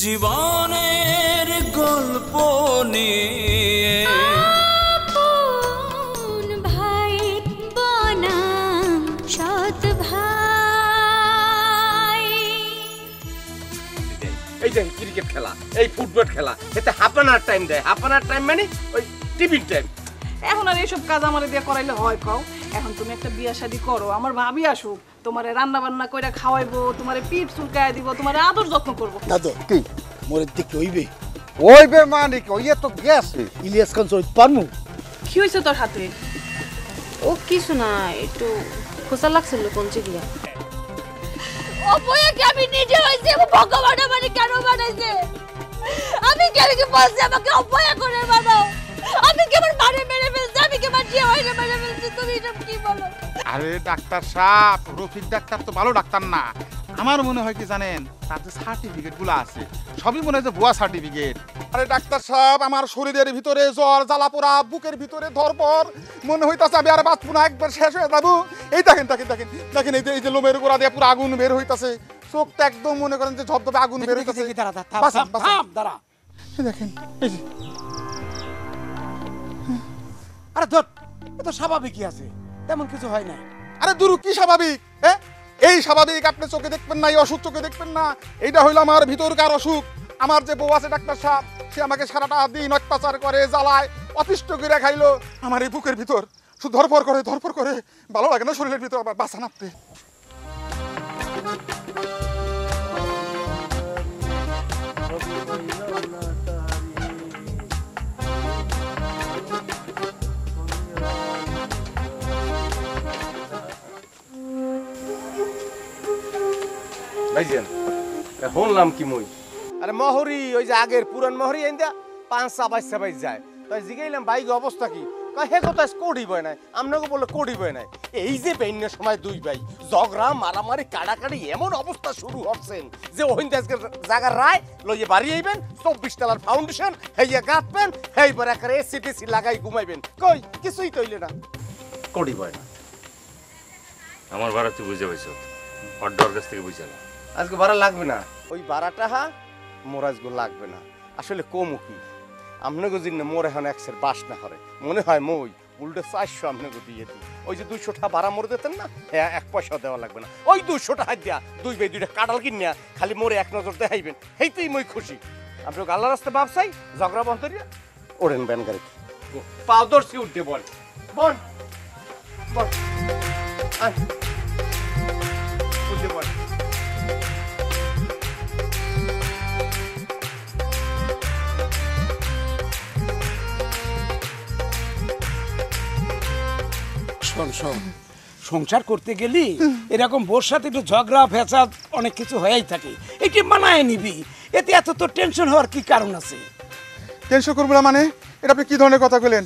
জীবনের গল্প নিয়ে আপন ভাই বনাম সৎ ভাই। এই যে ক্রিকেট খেলা, এই ফুটবল খেলা, এতে হাফ অ্যান আওয়ার টাইম দেয়। হাফ অ্যান আওয়ার টাইম মানে ওই টিফিন টাইম। এখন আর এইসব কাজ আমার দিয়ে করাইলে হয় কও? এখন তুমি একটা বিয়া শাদী করো, আমার ভাবি আসুক, তোমারে রান্না বান্না কইরা খাওয়াইবো, তোমারে পিঠ চুলকায় দিব, তোমারে আদর যত্ন করবো। দাদু কি মোরে দেখতে ওইবে মানে কি ওই তো গেছে ইলিয়াস খান সই পারমু? কি হয়েছে তোর হাতে? ও কিছু না, একটু খোসা লাগছিল কঞ্চি দিয়া। অপয়া কি আমি নিজে হইছে, ভগবান আমারে কেন বানাইছে? আমি কেন কি বলছি আমাকে অপয়া করে বানাও? আমি কি আমার বাড়ি মেরে ফেলছি? আমি কি আমার জিয়া হইরে মেরে ফেলছি? তুমি এসব কি বলো? আরে ডাক্তার সাহেব, রফিক ডাক্তার তো ভালো ডাক্তার না। আমার মনে হয় কি জানেন, তার যে সার্টিফিকেট গুলো আছে সবই মনে হয় যে ভুয়া সার্টিফিকেট। আরে ডাক্তার সাহেব, আমার শরীরের ভিতরে জ্বর জ্বালা পোড়া, বুকের ভিতরে ধরপর, মনে হইতাছে আমি আর বাঁচবো না, একবার শেষ হয়ে যাবো। এই দেখেন দেখেন দেখেন দেখেন, এই যে লোমের গোড়া দিয়ে পুরো আগুন বের হইতাছে, চোখটা একদম মনে করেন যে ঝপঝপে আগুন বের হইতাছে। দাঁড়া দেখেন এই যে, আরে ধর এ তো স্বাভাবিকই আছে, তেমন কিছু হয় না। আরে দুরু কি স্বাভাবিক? হ্যাঁ এই স্বাভাবিক আপনি চোখে দেখবেন না, এই অসুখ চোখে দেখবেন না। এইটা হইলো আমার ভিতরকার অসুখ। আমার যে বউ আছে ডাক্তার সাহেব, সে আমাকে সারাটা দিন অত্যাচার করে, জ্বালায়, অতিষ্ঠ করে খাইলো। আমার এই বুকের ভিতর শুধু ধরপর করে, ভালো লাগে না শরীরের ভিতর আবার বাঁচা নাপতে। ভাইজান শুনলাম কি মই, আরে মহরি ওই যে আগের পুরান মহরি আইন্দা 5 বাইশ যায়। তাই জিগাইলাম বাইক অবস্থা কি? কয় হে কথা কোডি বয় নাই, আমনাকে বলে কোডি বয় নাই। এই যে বেইনের সময় দুই ভাই ঝগড়া মারামারি কাড়াকাড়ি এমন অবস্থা শুরু হচ্ছেন যে ওহিন আজকে জায়গার রায় লইয়ে বাড়ি আইবেন, 24 তলার ফাউন্ডেশন হেইয়া গাঁথবেন, হেইবার একারে এসিটিসি লাগাই ঘুমাইবেন। কই কিছুই তৈলে না, কোডি বয় না। আমার ভাড়া তুই বুঝে পাইছ, অর্ডার কাছ থেকে বুঝে না। আজকে ভাড়া লাগবে না, ওই ভাড়াটা মোর আজকে লাগবে না। আসলে কমু কি আপনাকে জিন মোর এখন একশের বাস না করে, মনে হয় মই উল্টে 400 আপনাকে দিয়ে দিই। ওই যে 200 টাকা ভাড়া মোরে দিতেন না, হ্যাঁ 1 পয়সা দেওয়া লাগবে না। ওই 200 টাকা দিয়া দুই ভাই দুইটা কাঁঠাল কিনিয়া খালি মোরে এক নজর দেখাইবেন, হেইতেই মই খুশি। আপনাকে আল্লাহ রাস্তা ব্যবসায়ী ঝগড়া বন্ধ করিয়া ওড়েন ব্যান গাড়ি পাও দর্শি উঠতে বল বল বল উঠতে বল। শোন সংসার করতে গেলি এরকম বোর সাথে একটু ঝগড়া ফেসাদ অনেক কিছু হয়েই থাকে, এটি মানায় নিবি। এতে এত তো টেনশন হওয়ার কি কারণ আছে? টেনশন করবো না মানে? এটা আপনি কি ধরনের কথা বলেন?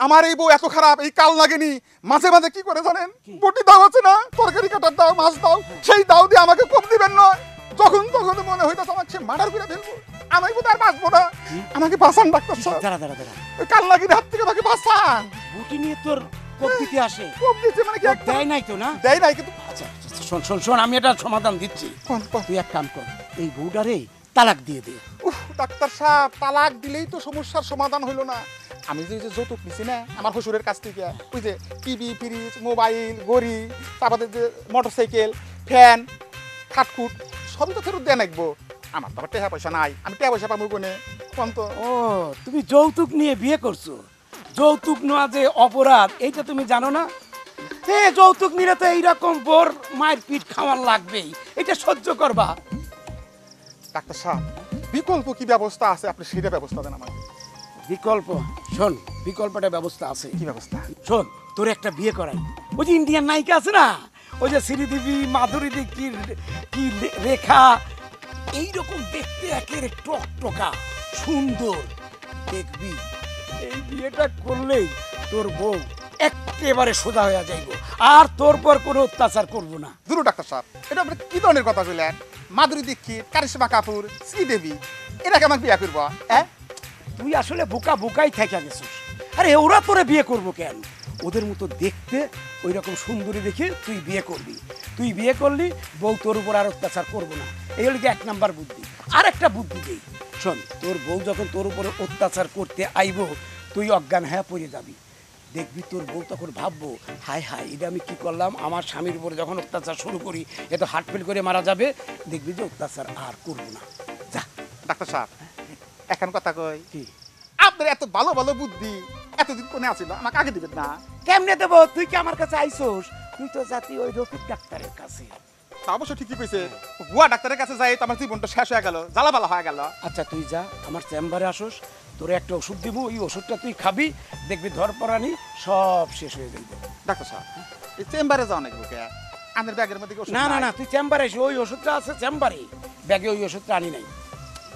আমার এই বউ এত খারাপ, এই কাল লাগেনি। মাঝে মাঝে কি করে জানেন, বটি দাও আছে না, তরকারি কাটার দাও, মাছ দাও, সেই দাও দিয়ে আমাকে কম দিবেন না। যখন তখন মনে হইতাছে আমার সে মার্ডার করে ফেলবো, আমি বোধ আর বাঁচবো না। আমাকে বাঁচান ডাক্তার সাহেব। দাঁড়া ওই কাল লাগির হাত থেকে আমাকে বাঁচান। বটি নিয়ে তোর কোপ দিতে আসে? কোপ দিতে মানে কি? দেয় নাই তো না? দেয় নাই কিন্তু। আচ্ছা শোন আমি এটা সমাধান দিচ্ছি। তুই এক কাম কর, এই বউটারে তালাক দিয়ে দে। ডাক্তার সাহেব, তালাক দিলেই তো সমস্যার সমাধান হইলো না। আমি যে যৌতুক নিছি না আমার শ্বশুরের কাছ থেকে, ওই যে টিভি, ফ্রিজ, মোবাইল, ঘড়ি, তারপরে যে মোটরসাইকেল, ফ্যান, খাটকুট সবই তো ফেরত দেয়া নাকবো। আমার তো আবার টাকা পয়সা নাই, আমি টাকা পয়সা পাবো কোনে? কোন তো। ও তুমি যৌতুক নিয়ে বিয়ে করছো? যৌতুক নেওয়া যে অপরাধ এইটা তুমি জানো না? যৌতুক নিলে তো এইরকম বোর মায়ের পিঠ খাওয়ার লাগবেই, এটা সহ্য করবা। ডাক্তার সাহেব, বিকল্প কি ব্যবস্থা আছে আপনি সেটা ব্যবস্থা দেন আমাকে। বিকল্প? শোন, বিকল্পটা ব্যবস্থা আছে। কি ব্যবস্থা? শোন, তোর একটা বিয়ে করাই। ওই যে ইন্ডিয়ান নায়িকা আছে না, ওই যে শ্রীদেবী, মাধুরী দীক্ষিত, কি রেখা, এইরকম দেখতে একের টকটকা সুন্দর, দেখবি এই বিয়েটা করলেই তোর বউ একেবারে সোজা হয়ে যাইব, আর তোর পর কোনো অত্যাচার করবো না। দুরু ডাক্তার সাহেব, এটা আপনি কি ধরনের কথা বললেন? মাধুরী দীক্ষিত, কারিশমা কাপুর, শ্রীদেবী, এটাকে আমাকে বিয়ে করবো? হ্যাঁ, তুই আসলে বোকাই থাকা গেছিস। আরে ওরা তোরে বিয়ে করবো কেন? ওদের মতো দেখতে ওই রকম সুন্দরী দেখে তুই বিয়ে করবি। তুই বিয়ে করলি, বউ তোর উপর আর অত্যাচার করবো না। এই হলো কি 1 নাম্বার বুদ্ধি। আর একটা বুদ্ধি দেই, শোন, তোর বউ যখন তোর উপরে অত্যাচার করতে আইব, তুই অজ্ঞান হয়ে পড়ে যাবি। দেখবি তোর বউ তখন ভাববো, হায় হায় এটা আমি কি করলাম, আমার স্বামীর উপরে যখন অত্যাচার শুরু করি এ তো হার্ট ফেল করে মারা যাবে। দেখবি যে অত্যাচার আর করবো না। যা। ডাক্তার সাহেব এখন কথা কই, কি আপনার এত ভালো ভালো বুদ্ধি এতদিন কোনে আছিল, আমাকে আগে দিবেন না? কেমনে দেবো? তুই কি আমার কাছে আইসোস? তুই তো জাতি ওই রফিক ডাক্তারের কাছে। তা অবশ্য ঠিকই কইছে, বুয়া ডাক্তারের কাছে যাই তো আমার জীবনটা শেষ হয়ে গেল, জ্বালাপালা হয়ে গেল। আচ্ছা তুই যা, আমার চেম্বারে আসোস, তোর একটা ওষুধ দিব, ওই ওষুধটা তুই খাবি, দেখবি ধরপড়ানি সব শেষ হয়ে যাবে। ডাক্তার সাহেব এই চেম্বারে যাও নাকি বুকে? আমার ব্যাগের মধ্যে কি ওষুধ না না নাই? না, তুই চেম্বারে এসে, ওই ওষুধটা আছে চেম্বারে, ব্যাগে ওই ওষুধটা আনি নাই।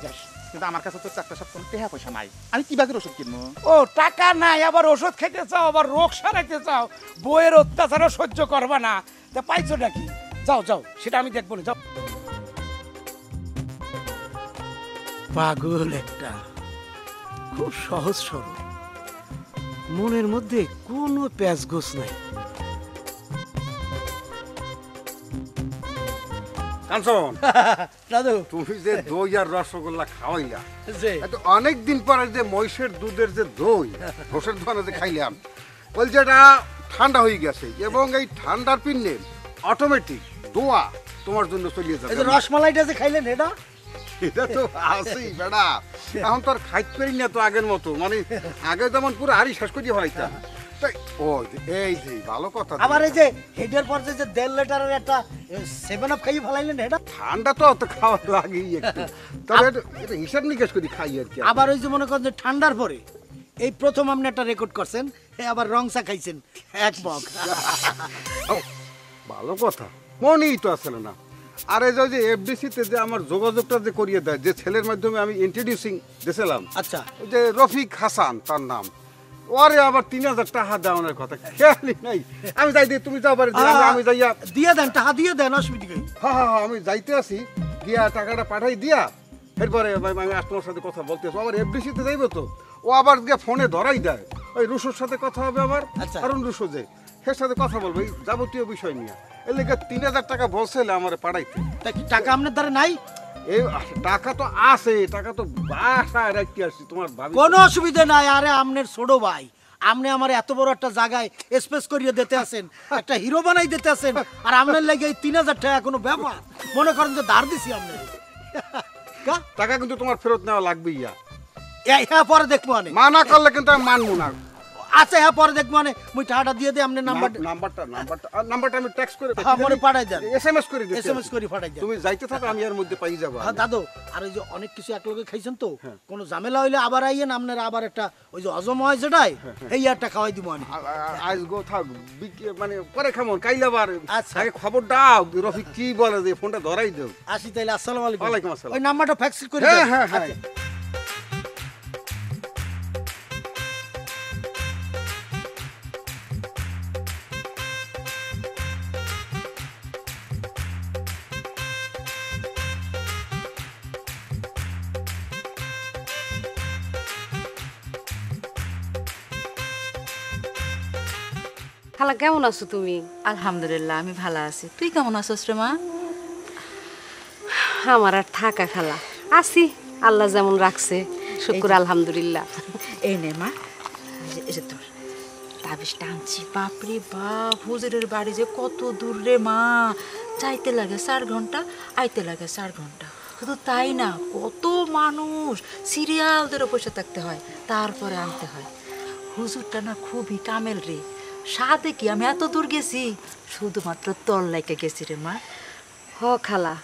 যাস। কিন্তু আমার কাছে তো ডাক্তার সাহেব কোনো টাকা পয়সা নাই, আমি কি ব্যাগের ওষুধ কিনবো? ও টাকা নাই, আবার ওষুধ খেতে চাও, আবার রোগ সারাইতে চাও, বইয়ের অত্যাচারও সহ্য করবা না, তা পাইছো নাকি? যাও যাও, সেটা আমি দেখবো না, যাও। পাগল একটা, খুব সহজ সরল, মনের মধ্যে কোনো প্যাঁচগোছ নাই। কাঞ্চন, দাদু তুমি যে দই আর রসগোল্লা খাওয়াইলা, যে এত অনেকদিন পরে যে মহিষের দুধের যে দই ঘোষের দোকানে যে খাইলাম, বলছে এটা ঠান্ডা হয়ে গেছে এবং এই ঠান্ডার পিন্নে অটোমেটিক দোয়া তোমার জন্য চলিয়ে যাবে। এই যে রসমালাইটা যে খাইলেন এটা, এটা তো আছেই বেড়া, এখন তো আর খাইতে পারি না তো আগের মতো, মানে আগে যেমন পুরো হাড়ি শেষ করিয়ে হইতাম। ও এই যে ভালো কথা। আবার এই যে হেডের পর যে 1.5 লিটারের একটা 7 আপ খাইয়ে ফেলাইলেন এটা, ঠান্ডা তো অত খাওয়া লাগেই একটু, তবে এটা হিসাব নিকাশ করে খাই আর কি। আবার ওই যে মনে করেন যে ঠান্ডার পরে এই প্রথম আপনি একটা রেকর্ড করছেন, আবার রং চা খাইছেন 1 মগ। ভালো কথা, মনেই তো আসলে না। আর এই যে এফডিসিতে যে আমার যোগাযোগটা যে করিয়ে দেয়, যে ছেলের মাধ্যমে আমি ইন্ট্রোডিউসিং দিয়েছিলাম, আচ্ছা ওই যে রফিক হাসান তার নাম, ওরে আবার 3000 টাকা দেওয়ানোর কথা খেয়ালই নাই। আমি যাই দিয়ে তুমি যাও বাড়ি, আমি যাইয়া দিয়ে দেন, টাকা দিয়ে দেন, অসুবিধা নেই। হ্যাঁ হ্যাঁ আমি যাইতে আসি, গিয়া টাকাটা পাঠাই দিয়া এরপরে আমি তোমার সাথে কথা বলতে আসবো। আবার এফডিসিতে যাইবো তো, ও আবার গিয়ে ফোনে ধরাই দেয়, ওই রুশোর সাথে কথা হবে আবার, কারণ রুশো যে এর সাথে কথা বলবো এই যাবতীয় বিষয় নিয়ে। এর লেগে 3000 টাকা বলছিল আমার পাঠাইতে। তা কি টাকা আপনার দ্বারা নাই? এই টাকা তো আছে, টাকা তো বাসায় রাখতে আসছি তোমার ভাবি। কোনো অসুবিধা নাই। আরে আপনার ছোট ভাই, আপনি আমার এত বড় একটা জায়গায় স্পেস করিয়ে দিতে আছেন, একটা হিরো বানাই দিতে আছেন, আর আপনার লাগে এই 3000 টাকা কোনো ব্যাপার মনে করেন যে ধার দিছি আপনার। টাকা কিন্তু তোমার ফেরত নেওয়া লাগবে। ইয়া হ্যাঁ পরে দেখবো, মানে মানা করলে কিন্তু আমি মানবো না। আচ্ছা হ্যাঁ পরে দেখবো, মানে মুই টাকাটা দিয়ে দিই, আপনার নাম্বারটা আমি টেক্সট করে মনে পাঠাই দেন, এসএমএস করে দিই, এসএমএস করে পাঠাই দেন। তুমি যাইতে থাকো, আমি এর মধ্যে পাই যাবো। হ্যাঁ দাদু, আর ওই যে অনেক কিছু একলগে খাইছেন তো, কোনো ঝামেলা হইলে আবার আইয়েন, আপনারা আবার একটা ওই যে হজম হয় যেটাই, এই একটা খাওয়াই দিব আমি। আজ গো থাক, মানে পরে খামন কাইলে আবার। আগে খবর দাও রফিক কি বলে, যে ফোনটা ধরাই দাও। আসি তাইলে, আসসালামু আলাইকুম। ওয়ালাইকুম আসসালাম। ওই নাম্বারটা ফ্যাক্স করে হ্যাঁ দেন। হ্যাঁ হ্যাঁ। খালা কেমন আছো তুমি? আলহামদুলিল্লাহ আমি ভালো আছি, তুই কেমন আছিস রে মা? আমার আর থাকা খালা, আছি আল্লাহ যেমন রাখছে, শুকর আলহামদুলিল্লাহ। এই নে মা, এই যে তোর তাবিজটা আনছি। বাপরে বাপ, হুজুরের বাড়ি যে কত দূর রে মা, যাইতে লাগে 4 ঘন্টা, আইতে লাগে 4 ঘন্টা। শুধু তাই না, কত মানুষ সিরিয়াল ধরে বসে থাকতে হয়, তারপরে আনতে হয়। হুজুরটা না খুবই কামেল রে, সাথে কি আমি এত দূর গেছি শুধুমাত্র তোর লাইকে গেছি রে মা। হ খালা,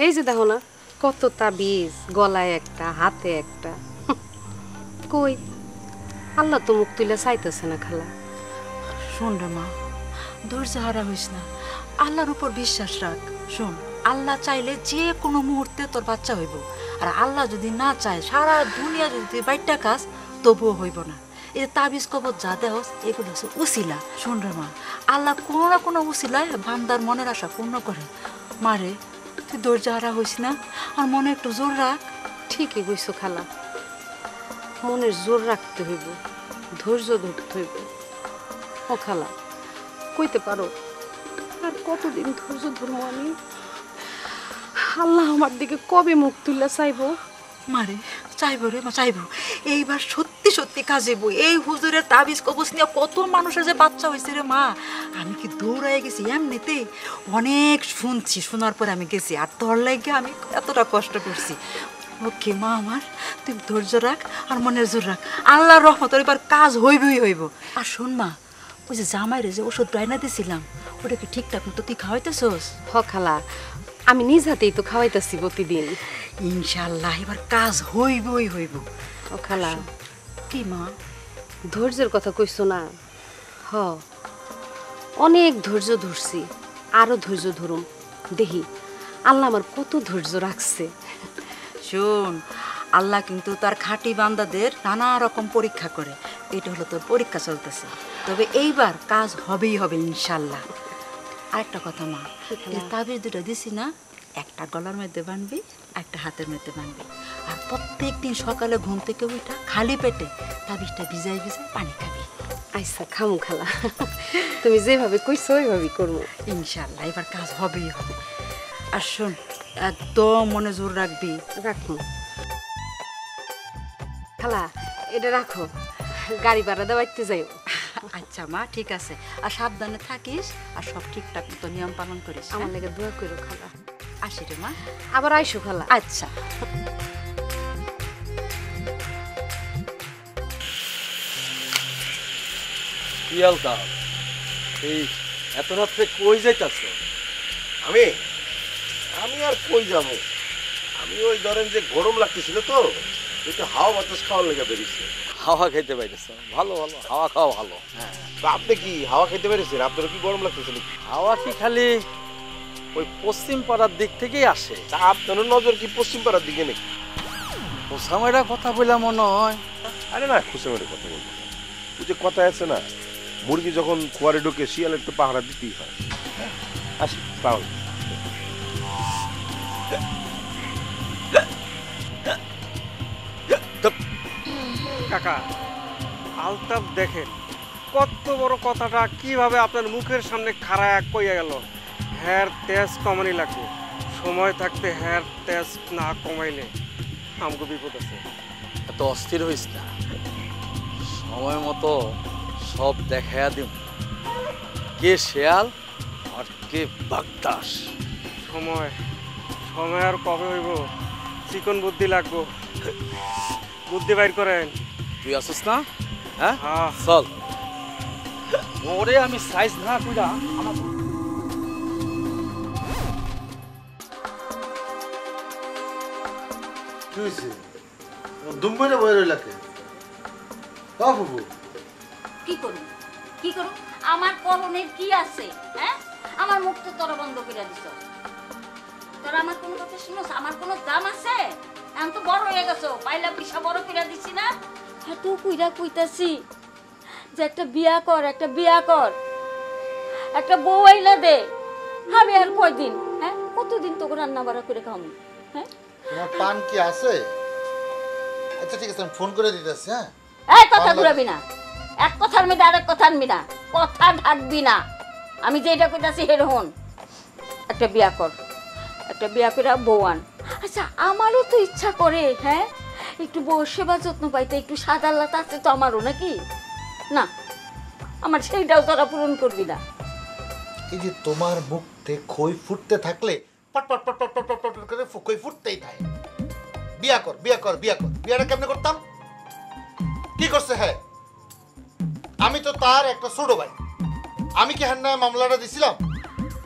এই যে দেখো না কত তাবিজ, গলায় একটা, হাতে একটা। কই আল্লাহ তো মুখ তুলে চাইতেছে না খালা। শোন রে মা, ধৈর্য হারা হইস না, আল্লাহর উপর বিশ্বাস রাখ। শোন, আল্লাহ চাইলে যে কোনো মুহূর্তে তোর বাচ্চা হইব, আর আল্লাহ যদি না চায়, সারা দুনিয়া যদি বাইরটা কাজ, তবুও হইব না। এই তাবিজ কবজ যা দেহস এগুলো হচ্ছে উসিলা। শোন রে মা, আল্লাহ কোনো না কোনো উসিলায় বান্দার মনের আশা পূর্ণ করে। মারে তুই ধৈর্য হারা হইস না, আর মনে একটু জোর রাখ। ঠিকই কইছো খালা, মনের জোর রাখতে হইব, ধৈর্য ধরতে হইব। ও খালা, কইতে পারো আর কতদিন ধৈর্য ধরবো আমি? আল্লাহ আমার দিকে কবে মুখ তুললে চাইবো? মারে চাইবো রে মা, চাইবো। এইবার সত্যি সত্যি কাজে বই। এই হুজুরের তাবিজ কবজ নিয়ে কত মানুষের যে বাচ্চা হয়েছে রে মা। আমি কি দৌড়াই গেছি এমনিতে? অনেক শুনছি, শোনার পরে আমি গেছি। আর তোর লাগে আমি এতটা কষ্ট করছি। ওকে মা আমার, তুই ধৈর্য রাখ আর মনের জোর রাখ। আল্লাহর রহমত এবার কাজ হইবই হইব। আর শোন মা, ওই যে জামাইরে যে ওষুধ রাইনা দিছিলাম, ওটা কি ঠিকঠাক মতো তুই খাওয়াইতেছস? হ খালা, আমি নিজ হাতেই তো খাওয়াইতেছি প্রতিদিন। ইনশাল্লাহ এবার কাজ হইবই হইব। ও খালা, কি মা? ধৈর্যের কথা কইছো না? হ, অনেক ধৈর্য ধরছি, আরো ধৈর্য ধরুম। দেখি আল্লাহ আমার কত ধৈর্য রাখছে। শোন, আল্লাহ কিন্তু তার খাঁটি বান্দাদের নানা রকম পরীক্ষা করে। এটা হলো তোর পরীক্ষা চলতেছে, তবে এইবার কাজ হবেই হবে ইনশাল্লাহ। আরেকটা কথা মা, এই তাবিজ দুটো দিছি না, একটা গলার মধ্যে বানবি, একটা হাতের মধ্যে বানবি। আর প্রত্যেক দিন সকালে ঘুম থেকে উঠা খালি পেটে তাবিজটা ভিজাই ভিজাই পানি খাবি। আচ্ছা খামু খালা, তুমি যেভাবে কইছো ওইভাবেই করবো ইনশাল্লাহ। এবার কাজ হবেই হবে। আর শোন, একদম মনে জোর রাখবি। রাখবো খালা, এটা রাখো, গাড়ি ভাড়া দেওয়াইতে যাইও। আচ্ছা মা, ঠিক আছে। আর সাবধানে থাকিস, আর সব ঠিকঠাক মতো নিয়ম পালন করিস। আমার লাগে দোয়া করো খালা। আসি রে মা। আবার আইসো খালা। আচ্ছা। কি আলতা, এই এত রাত্রে কই যাইতাছ? আমি আমি আর কই যাব? আমি ওই ধরেন যে গরম লাগতেছিল তো, একটু হাওয়া বাতাস খাওয়ার লেগে বেরিয়েছে। হাওয়া খাইতে পাইতেছ? ভালো ভালো, হাওয়া খাওয়া ভালো। হ্যাঁ, আপনি কি হাওয়া খাইতে পেরেছেন? আপনার কি গরম লাগতেছিল? হাওয়া কি খালি ওই পশ্চিম পাড়ার দিক থেকেই আসে? আপনার নজর কি পশ্চিম পাড়ার দিকে নাকি? খুসামেরা কথা বললাম মনে হয়। আরে না, খুসামেরা কথা বলবো না। ওই যে কথা আছে না, মুরগি যখন কুয়ারে ঢোকে শিয়ালের তো পাহারা দিতেই হয়। আসি তাহলে। কাকা, আলতাফ দেখেন কত বড় কথাটা কিভাবে আপনার মুখের সামনে খাড়ায় কইয়া গেল। হ্যার তেজ কমানি লাগবে, সময় থাকতে হ্যার তেজ না কমাইলে আমাকে বিপদ আছে। এত অস্থির হইস না, সময় মতো সব দেখাইয়া দিম কে শেয়াল আর কে বাগদাস। সময় সময় আর কবে হইব? চিকন বুদ্ধি লাগবো, বুদ্ধি বাইর করেন। তুই আসিস না? হ্যাঁ চল, ওরে আমি সাইজ না কইরা আমার কি হয়েছে? দুম্বইটা বই রইলা কে? বাবু কি করুন কি করুন, আমার করণের কি আছে? হ্যাঁ, আমার মুখ তো তোরা বন্ধ করে দিছ। তোরা আমার কোনো কথা শুনোস? আমার কোনো দাম আছে? আমি তো বড় হয়ে গেছো, পাইলা পিসা বড় করে দিছি না। হ্যাঁ, তুই কুইরা কইতাছি যে একটা বিয়া কর, একটা বিয়া কর, একটা বউ আইলা দে। আমি আর কয়দিন, হ্যাঁ কতদিন তোকে রান্না বাড়া করে খাওয়াবো? হ্যাঁ, তোমার পান কি আছে? আচ্ছা ঠিক আছে, আমি ফোন করে দিতেছি। হ্যাঁ, এই কথা ঘুরাবি না, এক কথার মধ্যে আরেক কথা আনবি না, কথা ঢাকবি না। আমি যেটা কইতাছি হের হন, একটা বিয়া কর, একটা বিয়া করে বউ আন। আচ্ছা আমারও তো ইচ্ছা করে, হ্যাঁ একটু বউর সেবা যত্ন পাইতে, একটু সাদা লাত আছে তো আমারও, নাকি না? আমার সেইটাও তোরা পূরণ করবি না। এই যে তোমার মুখ থেকে খই ফুটতে থাকলে পট পট পট পট পট পট পট করে খই ফুটতেই থাকে। বিয়া কর, বিয়া কর, বিয়া কর। বিয়াটা কেমনে করতাম? কি করছে? হ্যাঁ, আমি তো তার একটা ছোট ভাই। আমি কি হ্যাঁ নামে মামলাটা দিছিলাম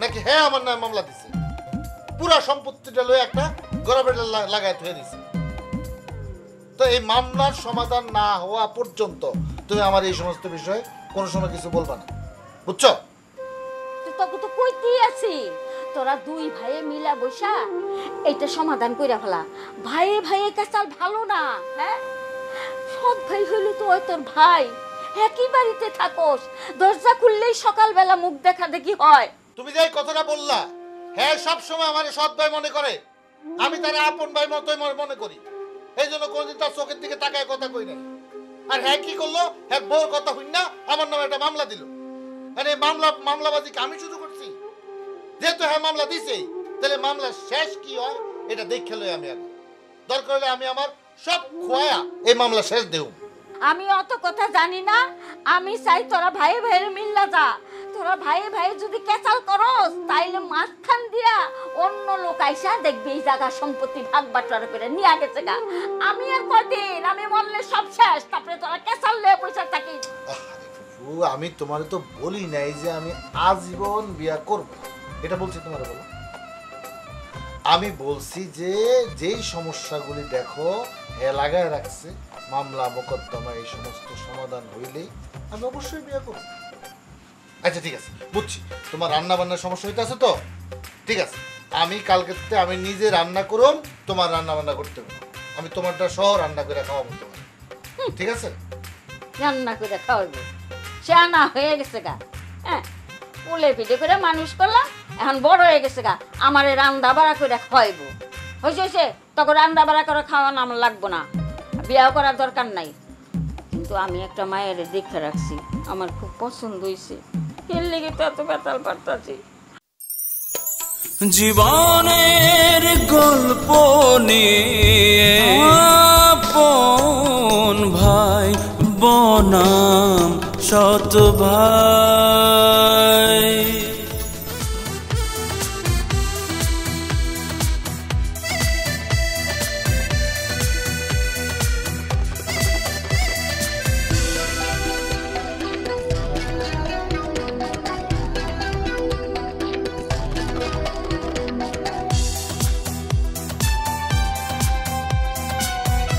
নাকি হ্যাঁ আমার নামে মামলা দিছে? পুরা সম্পত্তিটা লয়ে একটা গরবের লাগায় থুয়ে দিছে। তো এই মামলার সমাধান না হওয়া পর্যন্ত তুমি আমার এই সমস্ত বিষয়ে কোনো সময় কিছু বলবা না, বুঝছো? তোকে তো কইতেই আছি, তোরা দুই ভাইয়ে মিলা বসা এইটা সমাধান কইরা ফেলা। ভাইয়ে ভাইয়ে কাছাল ভালো না। হ্যাঁ, সৎ ভাই হইলে তো ওই তোর ভাই, একই বাড়িতে থাকোস, দরজা খুললেই সকালবেলা মুখ দেখা দেখি হয়। তুমি যে কথাটা বললা, হ্যাঁ সব সময় আমার সৎ ভাই মনে করে, আমি তার আপন ভাই মতোই মনে করি। এই জন্য কোনদিন তার চোখের দিকে তাকায় কথা কই নাই। আর হ্যাঁ কি করলো? হ্যাঁ বউর কথা হইন না আমার নামে একটা মামলা দিল। মানে মামলাবাজি আমি শুধু করছি, যেহেতু হ্যাঁ মামলা দিছে তাহলে মামলা শেষ কি হয় এটা দেখে লই আমি আগে। দরকার হলে আমি আমার সব খোয়া এই মামলা শেষ দেব। আমি অত কথা জানি না, আমি চাই তোরা ভাই ভাইয়ের মিল্লা যা। তোরা ভাই ভাই যদি কেচাল করস তাইলে মাঝখান দিয়া অন্য লোক আইসা দেখবে এই জায়গা সম্পত্তি ভাগ বাটোয়ারা করে নিয়ে গেছে গা। আমি আর কদিন, আমি মরলে সব শেষ, তারপরে তোরা কেচাল লয়ে পয়সা থাকিস। আমি তোমার তো বলি নাই যে আমি আজীবন বিয়া করব, এটা বলছি তোমার বলো। আমি বলছি যে যেই সমস্যাগুলি দেখো হে লাগায় রাখছে, মামলা মোকদ্দমা এই সমস্ত সমাধান হইলেই আমি অবশ্যই বিয়া করব। আচ্ছা ঠিক আছে, বুঝছি তোমার রান্না বান্নার সমস্যা হইতে আছে তো, ঠিক আছে আমি কালকে থেকে আমি নিজে রান্না করুম, তোমার রান্না বান্না করতে হবে। আমি তোমারটা সহ রান্না করে খাওয়াবো তোমার, ঠিক আছে? রান্না করে খাওয়াবো? সে আনা হয়ে গেছে গা, হ্যাঁ উলে পিঠে করে মানুষ করলাম, এখন বড় হয়ে গেছে গা, আমার রান্না বাড়া করে খাওয়াইবো। হয়েছে তখন রান্না বাড়া করে খাওয়ানো আমার লাগবো না, বিয়াও করার দরকার নাই। কিন্তু আমি একটা মায়ের দেখে রাখছি, আমার খুব পছন্দ হয়েছে, এর লেগে তো এত বেতাল পারতাছি। জীবনের গল্প নিয়ে আপন ভাই বনাম শত ভাই।